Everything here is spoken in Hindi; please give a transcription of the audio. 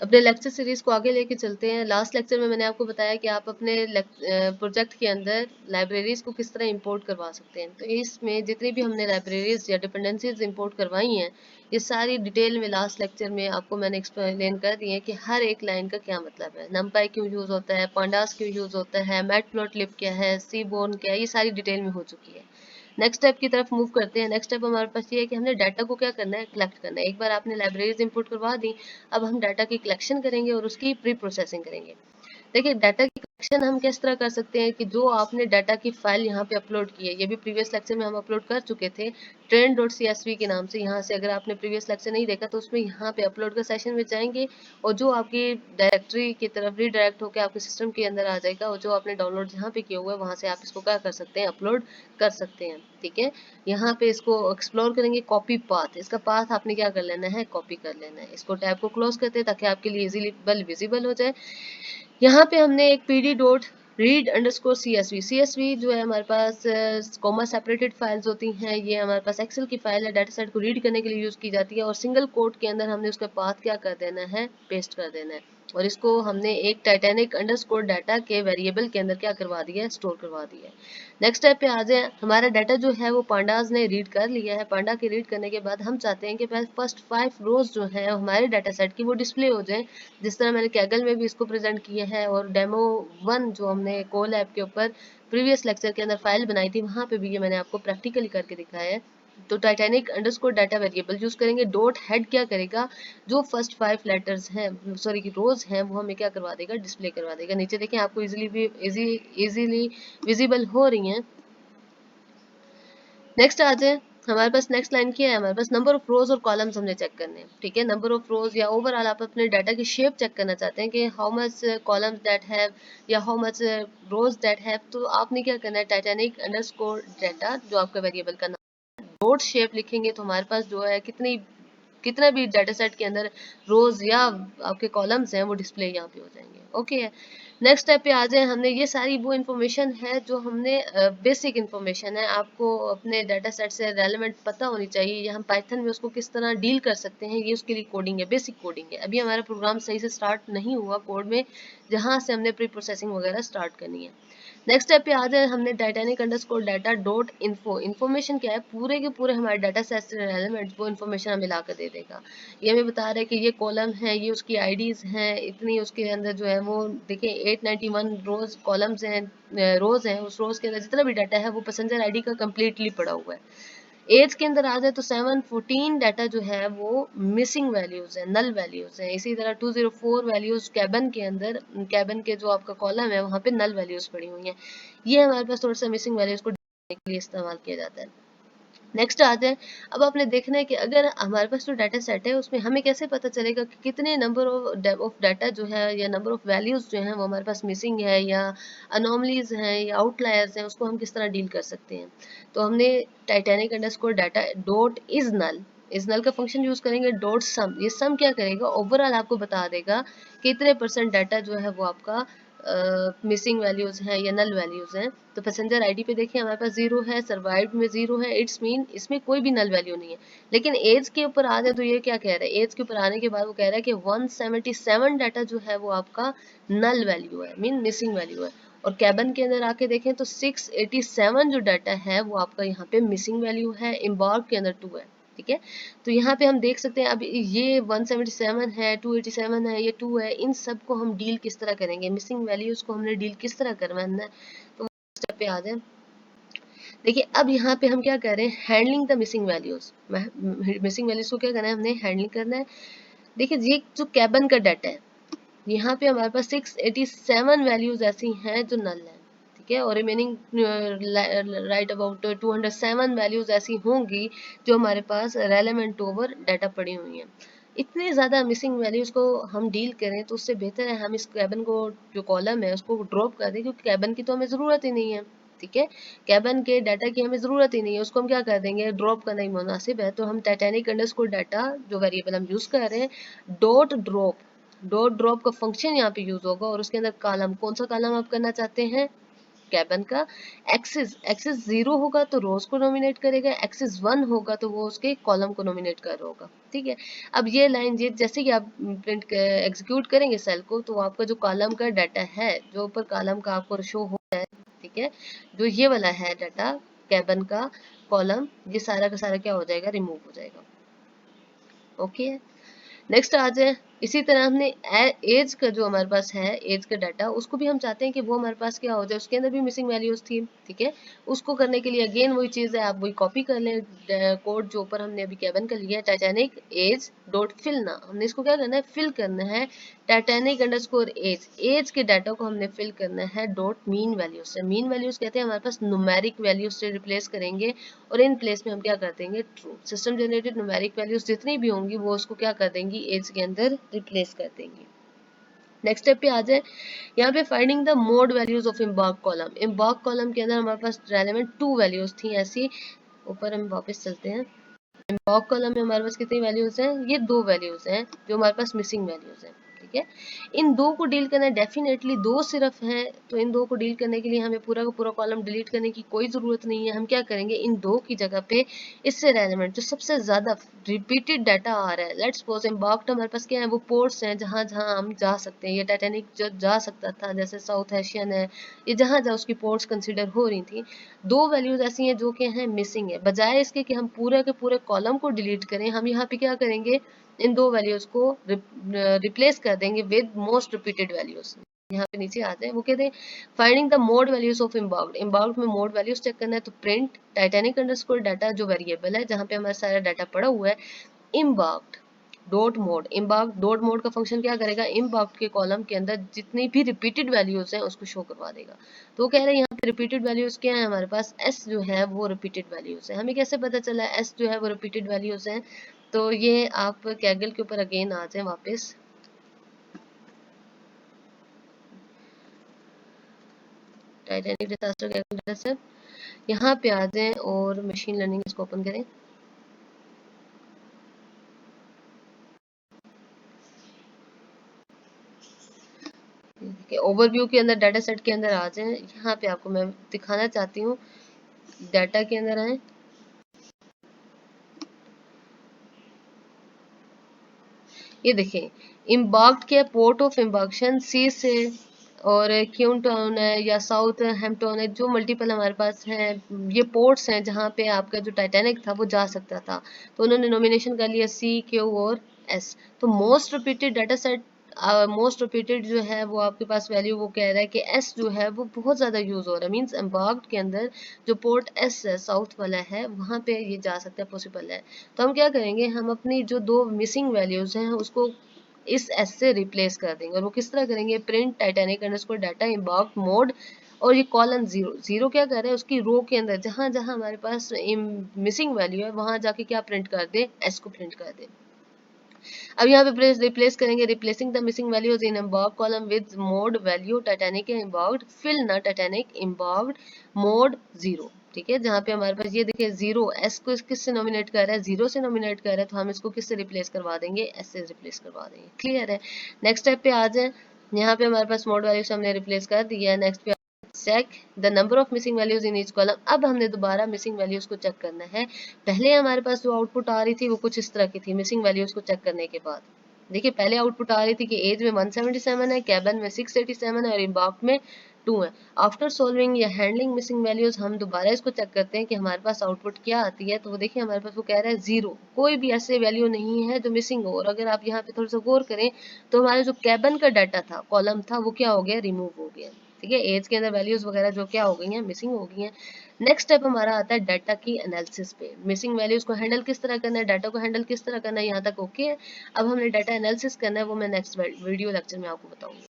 अपने लेक्चर सीरीज को आगे लेके चलते हैं। लास्ट लेक्चर में मैंने आपको बताया कि आप अपने प्रोजेक्ट के अंदर लाइब्रेरीज को किस तरह इंपोर्ट करवा सकते हैं। तो इसमें जितनी भी हमने लाइब्रेरीज या डिपेंडेंसीज इंपोर्ट करवाई हैं, ये सारी डिटेल में लास्ट लेक्चर में आपको मैंने एक्सप्लेन कर दी है कि हर एक लाइन का क्या मतलब है, नमपाई क्यों यूज होता है, पांडास क्यों यूज होता है, मैटप्लोटलिब क्या है, सीबोर्न क्या है, ये सारी डिटेल में हो चुकी है। नेक्स्ट स्टेप की तरफ मूव करते हैं। नेक्स्ट स्टेप हमारे पास ये है कि हमने डाटा को क्या करना है, कलेक्ट करना है। एक बार आपने लाइब्रेरीज इंपोर्ट करवा दी, अब हम डाटा की कलेक्शन करेंगे और उसकी प्री प्रोसेसिंग करेंगे। देखिए डाटा की कलेक्शन हम किस तरह कर सकते हैं कि जो आपने डाटा की फाइल यहाँ पे अपलोड की है, ये भी प्रीवियस लेक्चर में हम अपलोड कर चुके थे trend.csv के नाम से। यहाँ से अगर आपने प्रीवियस लेक्चर नहीं देखा तो उसमें यहाँ पे अपलोड का सेशन में जाएंगे और जो आपकी डायरेक्टरी की तरफ रीडायरेक्ट होकर आपके सिस्टम के अंदर आ जाएगा और जो आपने डाउनलोड यहाँ पे किया हुआ है वहाँ से आप इसको क्या कर सकते हैं, अपलोड कर सकते हैं। ठीक है, यहाँ पे इसको एक्सप्लोर करेंगे। कॉपी पाथ, इसका पाथ आपने क्या कर लेना है, कॉपी कर लेना है। इसको टैब को क्लोज करते हैं ताकि आपके लिए इजीली विजिबल हो जाए। यहाँ पे हमने एक pd dot read underscore CSV जो है हमारे पास कॉमा सेपरेटेड फाइल्स होती हैं, ये हमारे पास एक्सेल की फाइल है, डाटा सेट को रीड करने के लिए यूज की जाती है और सिंगल कोट के अंदर हमने उसका पाथ क्या कर देना है, पेस्ट कर देना है और इसको हमने एक टाइटैनिक अंडरस्कोर डाटा के वेरिएबल के अंदर क्या करवा दिया है, स्टोर करवा दिया है। नेक्स्ट स्टेप पे आ जाए। हमारा डाटा जो है वो पांडाज ने रीड कर लिया है। पांडा के रीड करने के बाद हम चाहते हैं कि फर्स्ट 5 रोज जो है हमारे डाटा सेट की वो डिस्प्ले हो जाए, जिस तरह मैंने कैगल में भी इसको प्रेजेंट किया है और डेमो 1 जो हमने कोल ऐप के ऊपर प्रीवियस लेक्चर के अंदर फाइल बनाई थी वहां पे भी ये मैंने आपको प्रैक्टिकली करके दिखाया है। तो Titanic underscore data variable use करेंगे। डॉट हेड क्या करेगा, जो फर्स्ट 5 लेटर्स हैं, सॉरी की रोज हैं, वो हमें क्या करवा देगा, डिस्प्ले करवा देगा। नीचे देखें आपको इजीली विजिबल हो रही हैं। नेक्स्ट आ जाए। हमारे पास नेक्स्ट लाइन क्या है, हमारे पास नंबर ऑफ रोज और कॉलम्स हमने चेक करने हैं। ठीक है, नंबर ऑफ रोज या ओवरऑल आप अपने डाटा की शेप चेक करना चाहते हैं कि how much columns that have या how much rows that have, तो आपने क्या करना है, टाइटैनिक अंडरस्कोर डाटा जो आपका वेरिएबल का नाम, डॉट शेप लिखेंगे तो हमारे पास जो है कितना भी डाटा सेट के अंदर रोज या आपके कॉलम्स हैं वो डिस्प्ले यहाँ पे हो जाएंगे। ओके है, नेक्स्ट स्टेप पे आ जाए। हमने ये सारी वो इन्फॉर्मेशन है जो हमने बेसिक इन्फॉर्मेशन है, आपको अपने डाटा सेट से रेलेवेंट पता होनी चाहिए, या हम पाइथन में उसको किस तरह डील कर सकते हैं, ये उसके लिए कोडिंग है, बेसिक कोडिंग है। अभी हमारा प्रोग्राम सही से स्टार्ट नहीं हुआ कोड में, जहाँ से हमने प्री प्रोसेसिंग वगैरह स्टार्ट करनी है। नेक्स्ट स्टेप पे आ जाए। हमने Titanic underscore data dot info, information क्या है, पूरे के पूरे हमारे डाटा सेट से रेलेवेंट वो इन्फॉर्मेशन हमें ला कर दे देगा। ये हमें बता रहा है कि ये कॉलम है, ये उसकी आईडीज हैं, इतनी उसके अंदर जो है वो देखिए 891 रोज कॉलम्स हैं, रोज हैं, उस रोज के अंदर जितना भी डाटा है वो पैसेंजर आईडी का कंप्लीटली पड़ा हुआ है। एज के अंदर आ जाए तो 714 डाटा जो है वो मिसिंग वैल्यूज है, नल वैल्यूज है। इसी तरह 204 वैल्यूज कैबन के अंदर, कैबन के जो आपका कॉलम है वहाँ पे नल वैल्यूज पड़ी हुई हैं। ये हमारे पास थोड़ा सा मिसिंग वैल्यूज को ढूंढने के लिए इस्तेमाल किया जाता है। नेक्स्ट आते हैं। अब आपने देखना है कि अगर हमारे पास जो डाटा सेट है उसमें हमें कैसे पता चलेगा कि कितने नंबर ऑफ डाटा जो है या नंबर ऑफ वैल्यूज जो है वो हमारे पास मिसिंग है या अनोमलीज हैं या आउटलायर्स हैं, उसको हम किस तरह डील कर सकते हैं। तो हमने Titanic underscore data dot is null का फंक्शन यूज करेंगे। डॉट सम, ये सम क्या करेगा, ओवरऑल आपको बता देगा कितने % डाटा जो है वो आपका मिसिंग वैल्यूज हैं या नल वैल्यूज हैं। तो पैसेंजर आईडी पे देखिए हमारे पास 0 है, सर्वाइव्ड में 0 है, इट्स मीन इसमें कोई भी नल वैल्यू नहीं है। लेकिन एज के ऊपर आ जाए तो ये क्या कह रहा है, एज के ऊपर आने के बाद वो कह रहा है कि 177 डाटा जो है वो आपका नल वैल्यू है, मीन मिसिंग वैल्यू है। और कैबन के अंदर आके देखें तो 687 जो डाटा है वो आपका यहाँ पे मिसिंग वैल्यू है, एम्बार्क के अंदर 2 है। ठीक है, तो यहाँ पे हम देख सकते हैं अब ये 177 है, 287 है, ये 2 है, इन सब को हम डील किस तरह करेंगे, मिसिंग वैल्यूज को हमने डील किस तरह करवाना है। तो स्टेप पे आ जाए। देखिए अब यहाँ पे हम क्या कर रहे हैं, handling the missing values. Missing values को क्या करना है, हमने हैंडलिंग करना है। देखिए ये जो कैबन का डाटा है, यहाँ पे हमारे पास 687 वैल्यूज ऐसी हैं जो नल है। ठीक है, और रिमेनिंग राइट अबाउट 207 वैल्यूज ऐसी होंगी जो हमारे पास रेलेवेंट ओवर डाटा पड़ी हुई हैं। इतने ज़्यादा मिसिंग वैल्यूज को हम डील करें तो उससे बेहतर है हम इस कैबन को, जो कॉलम है उसको ड्रॉप कर दें, क्योंकि कैबन की तो हमें ज़रूरत ही नहीं है। ठीक है, कैबन के डाटा की हमें ज़रूरत ही नहीं है, उसको हम क्या कर देंगे, ड्रॉप करना ही मुनासिब है। तो हम टाइटैनिक अंडरस्कोर डाटा जो वेरिएबल हम यूज़ कर रहे हैं, डॉट ड्रॉप का फंक्शन यहाँ पे यूज होगा और उसके अंदर कॉलम, कौन सा कॉलम आप करना चाहते हैं, कैबन का। एक्सिस 0 होगा तो रोज को नॉमिनेट करेगा, एक्सिस 1 होगा तो वो उसके कॉलम को नॉमिनेट कर रहा होगा। ठीक है, अब ये लाइन जैसे कि आप प्रिंट एग्जीक्यूट करेंगे सेल को, तो आपका जो कॉलम का डाटा है, जो ऊपर कॉलम का आपको शो हो रहा है, ठीक है, जो ये वाला है डाटा कैबन का कॉलम, ये सारा का सारा क्या हो जाएगा, रिमूव हो जाएगा। ओके, नेक्स्ट आ जाए, इसी तरह हमने एज का जो हमारे पास है, एज का डाटा, उसको भी हम चाहते हैं कि वो हमारे पास क्या हो जाए, उसके अंदर भी मिसिंग वैल्यूज थी। ठीक है, उसको करने के लिए अगेन वही चीज़ है, आप वही कॉपी कर लें कोड जो ऊपर हमने अभी कैबन का लिया है, टाइटैनिक एज डॉट फिल ना, हमने इसको क्या करना है, फिल करना है टाइटैनिक अंडरस्कोर एज, एज के डाटा को हमने फिल करना है डॉट मीन वैल्यूज से। मीन वैल्यूज कहते हैं हमारे पास न्यूमेरिक वैल्यूज से रिप्लेस करेंगे, और इन प्लेस में हम क्या कर देंगे, true. System generated numeric values जितनी भी होंगी वो उसको क्या कर देंगी, एज के अंदर रिप्लेस कर देंगी। नेक्स्ट स्टेप पे आ जाए, यहाँ पे finding the mode values of embark column. Embark column के अंदर हमारे पास रेलेवेंट 2 वैल्यूज थी ऐसी। ऊपर हम वापस चलते हैं, एम्बार्क कॉलम में हमारे पास कितनी वैल्यूज हैं, ये 2 वैल्यूज हैं जो हमारे पास मिसिंग वैल्यूज हैं। ठीक है, इन दो को डील करना, डेफिनेटली दो सिर्फ है, तो इन दो को डील करने के लिए हमें पूरा का पूरा कॉलम डिलीट करने की कोई जरूरत नहीं है। हम क्या करेंगे, इन दो की जगह पे इससे रेलेवेंट जो सबसे ज्यादा रिपीटेड डाटा आ रहा है, लेट्स सपोज एम्बार्क्ड हमारे पास क्या है, वो पोर्ट्स हैं जहां जहां हम जा सकते हैं, ये टाइटैनिक जो जा सकता था, जैसे साउथ एशियन है, ये जहां जहां उसकी पोर्ट्स कंसिडर हो रही थी। दो वैल्यूज ऐसी हैं जो कि हैं मिसिंग है, बजाय इसके कि हम पूरे के पूरे कॉलम को डिलीट करें, हम यहाँ पे क्या करेंगे, इन दो वैल्यूज को रिप्लेस कर देंगे विद मोस्ट रिपीटेड वैल्यूज। यहाँ पे नीचे आते हैं, वो कहते हैं finding the mode values of embarked. Embarked में मोड वैल्यूज चेक करना है, तो प्रिंट टाइटैनिक अंडरस्कोर डाटा जो वेरिएबल है जहाँ पे हमारा सारा डाटा पड़ा हुआ है, embarked dot mode. Embarked dot mode का फंक्शन क्या करेगा, एम्बार्क्ड के कॉलम के अंदर जितनी भी रिपीटेड वैल्यूज हैं उसको शो करवा देगा। तो वो कह रहे हैं यहाँ पे रिपीटेड वैल्यूज क्या है हमारे पास, एस जो है वो रिपीटेड वैल्यूज है। हमें कैसे पता चला एस जो है वो रिपीटेड वैल्यूज है, तो ये आप कैगल के ऊपर अगेन आ जाए वापस, Titanic disaster Kaggle data set, यहाँ पे आ जाए और मशीन लर्निंग इसको ओपन करें। ओवरव्यू के अंदर डाटा सेट के अंदर आ जाए, यहाँ पे आपको मैं दिखाना चाहती हूँ, डाटा के अंदर आए, ये देखें इम्बार्क्ड के पोर्ट ऑफ इम्बार्क्शन सी से, और क्यून टाउन है या साउथ हैम्पटन है, जो मल्टीपल हमारे पास हैं, ये पोर्ट्स हैं जहाँ पे आपका जो टाइटैनिक था वो जा सकता था। तो उन्होंने नॉमिनेशन कर लिया सी, क्यू और एस। तो most repeated data set, most repeated जो है वो आपके पास वैल्यू वो कह रहा है कि एस जो है वो बहुत ज़्यादा यूज़ हो रहा है, मीन्स एम्बार्क्ड के अंदर जो पोर्ट एस है साउथ वाला है वहाँ पे ये जा सकता है, पॉसिबल है। तो हम क्या करेंगे, हम अपनी जो दो मिसिंग वैल्यूज़ हैं उसको इस एस से रिप्लेस कर देंगे, और वो किस तरह करेंगे, print Titanic underscore data embarked mode, और ये कॉलम जीरो, जीरो क्या कर रहा है, उसकी रो के अंदर जहां जहां हमारे पास मिसिंग वैल्यू है वहां जाके क्या प्रिंट कर दे, एस को प्रिंट कर दे। अब यहाँ पे रिप्लेस करेंगे, replacing the missing values in embark column with mode value Titanic embarked fill NA Titanic embarked mode zero. ठीक है, जहाँ पे हमारे पास ये देखिए जीरो, एस को किससे नॉमिनेट कर रहा है, जीरो से नॉमिनेट कर रहा है, तो हम इसको किससे रिप्लेस करवा देंगे, एस से रिप्लेस करवा देंगे। क्लियर है, नेक्स्ट स्टेप पे आ जाए, यहाँ पे हमारे पास मोड वैल्यू से हमने रिप्लेस कर दिया है। नेक्स्ट पे check the number of missing values in each column. अब हमने दोबारा मिसिंग वैल्यूज को चेक करना है। पहले हमारे पास जो आउटपुट आ रही थी वो कुछ इस तरह की थी, मिसिंग वैल्यूज को चेक करने के बाद देखिए पहले आउटपुट आ रही थी कि एज में 177 है, कैबन में 687 है और एम्बार्क में 2 है। आफ्टर सॉल्विंग या हैंडलिंग मिसिंग वैल्यूज हम दोबारा इसको चेक करते हैं कि हमारे पास आउटपुट क्या आती है। तो वो देखिए हमारे पास वो कह रहा है जीरो, कोई भी ऐसे वैल्यू नहीं है जो मिसिंग हो। और अगर आप यहाँ पे थोड़ा सा गौर करें तो हमारा जो कैबन का डाटा था, कॉलम था, वो क्या हो गया, रिमूव हो गया। ठीक है, एज के अंदर वैल्यूज वगैरह जो क्या हो गई हैं, मिसिंग हो गई हैं। नेक्स्ट स्टेप हमारा आता है डाटा की एनालिसिस पे, मिसिंग वैल्यूज को हैंडल किस तरह करना है, डाटा को हैंडल किस तरह करना है, यहाँ तक ओके है। अब हमने डाटा एनालिसिस करना है, वो मैं नेक्स्ट वीडियो लेक्चर में आपको बताऊंगी।